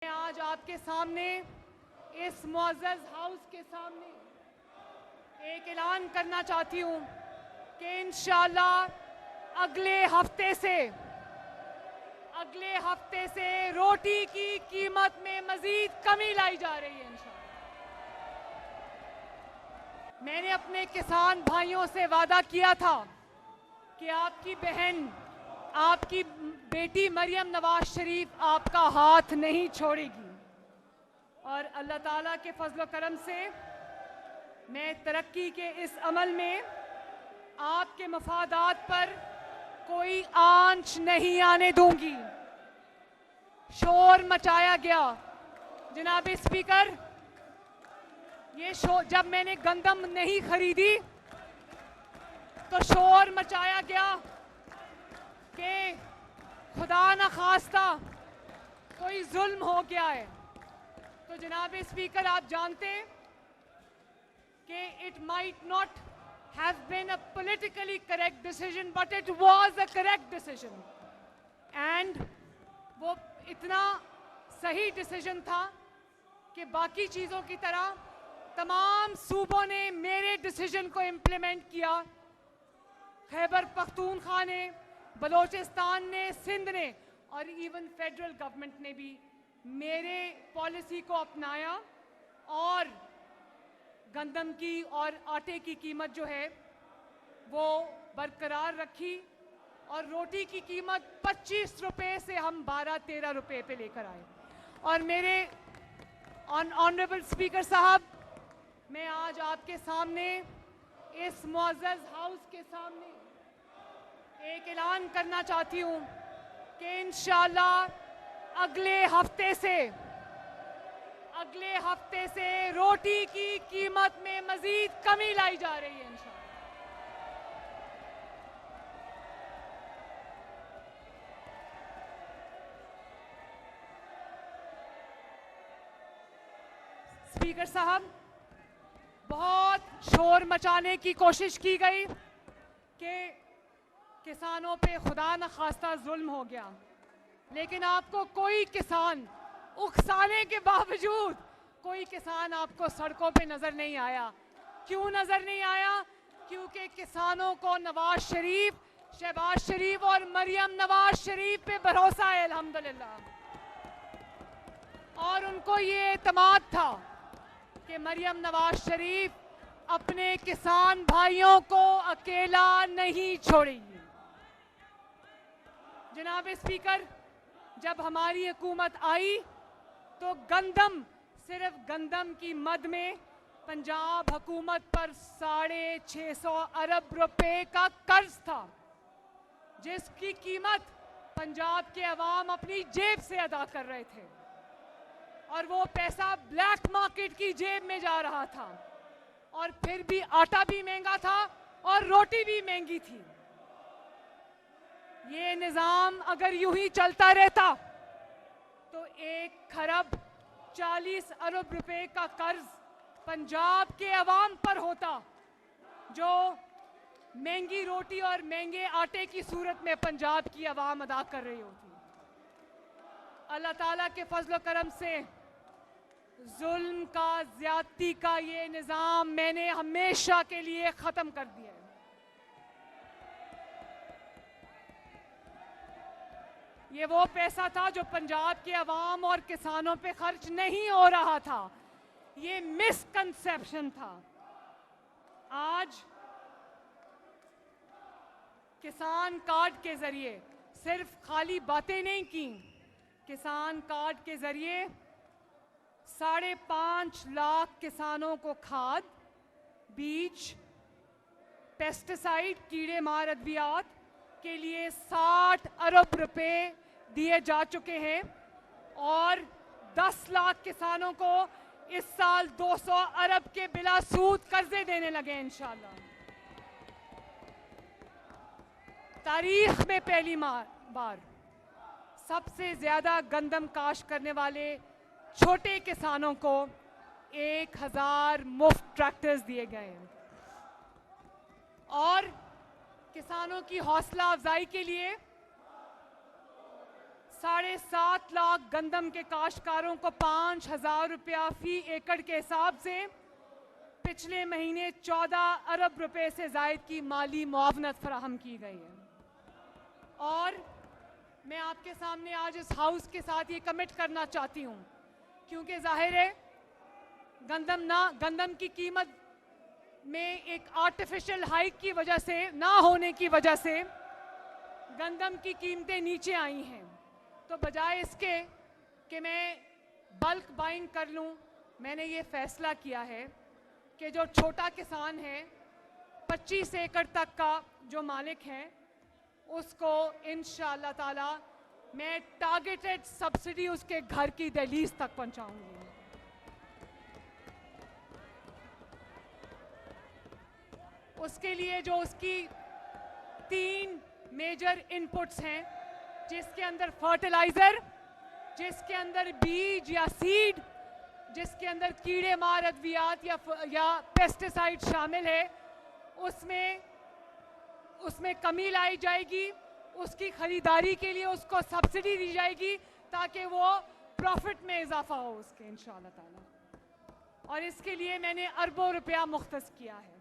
मैं आज आपके सामने इस मुअज़्ज़ज़ हाउस के सामने एक ऐलान करना चाहती हूँ कि इंशाअल्लाह अगले हफ्ते से रोटी की कीमत में मज़ीद कमी लाई जा रही है इंशाअल्लाह। मैंने अपने किसान भाइयों से वादा किया था कि आपकी बहन, आपकी बेटी मरियम नवाज शरीफ आपका हाथ नहीं छोड़ेगी और अल्लाह ताला के फजल करम से मैं तरक्की के इस अमल में आपके मफादात पर कोई आंच नहीं आने दूंगी। शोर मचाया गया जनाब स्पीकर, ये शोर जब मैंने गंदम नहीं खरीदी तो शोर मचाया गया कि खुदा न खास्ता कोई जुल्म हो गया है। तो जनाब स्पीकर, आप जानते हैं कि it might not have been a politically correct decision but it was a correct decision and वो इतना सही डिसीजन था कि बाकी चीज़ों की तरह तमाम सूबों ने मेरे डिसीजन को इम्प्लीमेंट किया। खैबर पख्तूनख्वा ने, बलोचिस्तान ने, सिंध ने और इवन फेडरल गवर्नमेंट ने भी मेरे पॉलिसी को अपनाया और गंदम की और आटे की कीमत जो है वो बरकरार रखी और रोटी की कीमत 25 रुपये से हम 12-13 रुपये पे लेकर आए। और मेरे ऑनरेबल स्पीकर साहब, मैं आज आपके सामने इस मुअज़्ज़ज़ हाउस के सामने एक ऐलान करना चाहती हूँ कि इंशाअल्लाह अगले हफ्ते से रोटी की कीमत में मज़ीद कमी लाई जा रही है इंशाअल्लाह। स्पीकर साहब, बहुत शोर मचाने की कोशिश की गई कि किसानों पे खुदा न खास्ता जुल्म हो गया, लेकिन आपको कोई किसान, उकसाने के बावजूद कोई किसान आपको सड़कों पे नजर नहीं आया। क्यों नजर नहीं आया? क्योंकि किसानों को नवाज शरीफ, शहबाज शरीफ और मरियम नवाज शरीफ पे भरोसा है अल्हम्दुलिल्लाह, और उनको ये एतमाद था कि मरियम नवाज शरीफ अपने किसान भाइयों को अकेला नहीं छोड़ेगी। जनाब स्पीकर, जब हमारी हुकूमत आई तो सिर्फ गंदम की मद में पंजाब हुकूमत पर 650 अरब रुपए का कर्ज था, जिसकी कीमत पंजाब के अवाम अपनी जेब से अदा कर रहे थे और वो पैसा ब्लैक मार्केट की जेब में जा रहा था और फिर भी आटा भी महंगा था और रोटी भी महंगी थी। ये निज़ाम अगर यूं ही चलता रहता तो 1,40 अरब रुपए का कर्ज पंजाब के अवाम पर होता, जो महंगी रोटी और महंगे आटे की सूरत में पंजाब की अवाम अदा कर रही होती। अल्लाह ताला के फजल करम से जुल्म का, ज्यादती का ये निज़ाम मैंने हमेशा के लिए ख़त्म कर दिया है। ये वो पैसा था जो पंजाब के अवाम और किसानों पे खर्च नहीं हो रहा था। ये मिसकंसेप्शन था। आज किसान कार्ड के जरिए सिर्फ खाली बातें नहीं की, किसान कार्ड के जरिए 5.5 लाख किसानों को खाद, बीज, पेस्टिसाइड, कीड़े मार अद्वियात के लिए 60 अरब रुपए दिए जा चुके हैं और 10 लाख किसानों को इस साल 200 अरब के बिला सूद कर्जे देने लगे इंशाअल्लाह। तारीख में पहली बार सबसे ज्यादा गंदम काश्त करने वाले छोटे किसानों को 1000 मुफ्त ट्रैक्टर्स दिए गए हैं और किसानों की हौसला अफजाई के लिए 7.5 लाख गंदम के काश्तकारों को 5,000 रुपया फी एकड़ के हिसाब से पिछले महीने 14 अरब रुपए से जायद की माली मुआवनत फराहम की गई है। और मैं आपके सामने आज इस हाउस के साथ ये कमिट करना चाहती हूँ, क्योंकि जाहिर है गंदम की कीमत में एक आर्टिफिशियल हाइक की वजह से ना होने की वजह से गंदम की कीमतें नीचे आई हैं। तो बजाय इसके कि मैं बल्क बाइंग कर लूं, मैंने ये फैसला किया है कि जो छोटा किसान है 25 एकड़ तक का जो मालिक है उसको इंशाअल्लाह ताला मैं टारगेटेड सब्सिडी उसके घर की दहलीज तक पहुंचाऊंगी। उसके लिए जो उसकी 3 मेजर इनपुट्स हैं, जिसके अंदर फर्टिलाइजर, जिसके अंदर बीज या सीड, जिसके अंदर कीड़े मार अद्वियात या पेस्टिसाइड शामिल है, उसमें कमी लाई जाएगी। उसकी खरीदारी के लिए उसको सब्सिडी दी जाएगी ताकि वो प्रॉफिट में इजाफा हो उसके इंशाअल्लाह ताला। और इसके लिए मैंने अरबों रुपया मुख्तस किया है।